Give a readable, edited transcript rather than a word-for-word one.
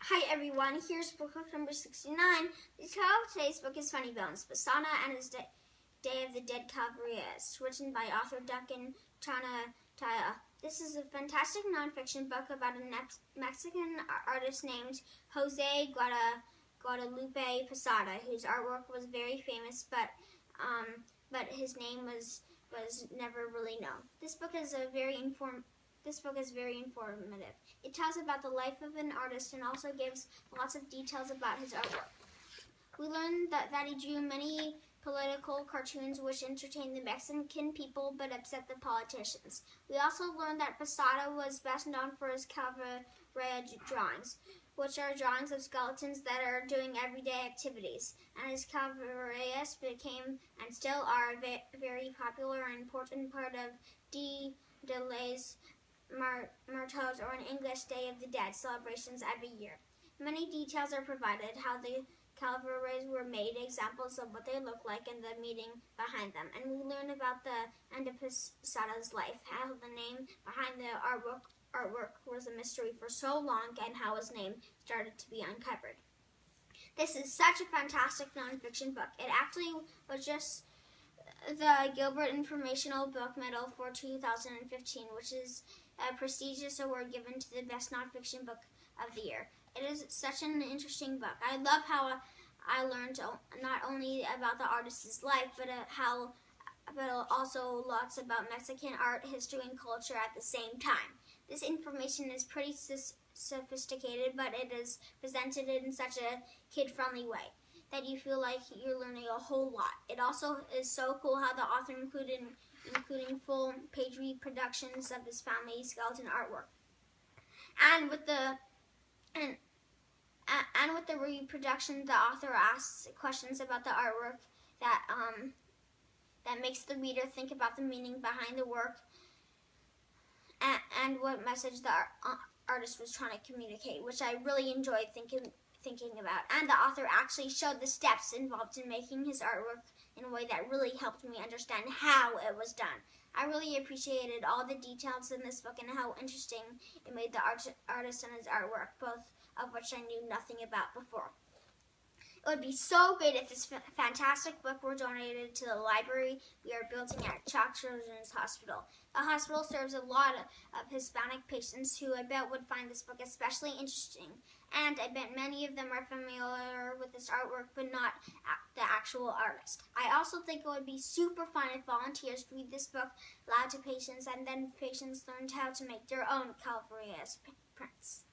Hi everyone, here's book number 69. The title of today's book is Funny Bones, Posada and His Day of the Dead Cavalreiros, written by author Duncan Tanataya. This is a fantastic nonfiction book about a Mexican artist named Jose Guadalupe Posada, whose artwork was very famous, but his name was never really known. This book is very informative. It tells about the life of an artist and also gives lots of details about his artwork. We learned that he drew many political cartoons which entertained the Mexican people but upset the politicians. We also learned that Posada was best known for his cavalry drawings, which are drawings of skeletons that are doing everyday activities. And his cavalreiros became and still are a very popular and important part of Dia de los Muertos, or in English, Day of the Dead, celebrations every year. Many details are provided, how the cavalreiros were made, examples of what they look like, and the meaning behind them. And we learn about the end of Posada's life, how the name behind the artwork was a mystery for so long, and how his name started to be uncovered. This is such a fantastic nonfiction book. It actually was just the Gilbert Informational Book Medal for 2015, which is a prestigious award given to the best nonfiction book of the year. It is such an interesting book. I love how I learned not only about the artist's life, but also lots about Mexican art, history, and culture at the same time. This information is pretty sophisticated, but it is presented in such a kid-friendly way that you feel like you're learning a whole lot. It also is so cool how the author including full page reproductions of his family skeleton artwork. And with the reproduction, the author asks questions about the artwork that makes the reader think about the meaning behind the work and what message the artist was trying to communicate, which I really enjoyed thinking about. And the author actually showed the steps involved in making his artwork in a way that really helped me understand how it was done. I really appreciated all the details in this book and how interesting it made the artist and his artwork, both of which I knew nothing about before. It would be so great if this fantastic book were donated to the library we are building at CHOC Children's Hospital. The hospital serves a lot of Hispanic patients who I bet would find this book especially interesting, and I bet many of them are familiar with this artwork but not the actual artist. I also think it would be super fun if volunteers read this book aloud to patients, and then patients learned how to make their own cavalreiros prints.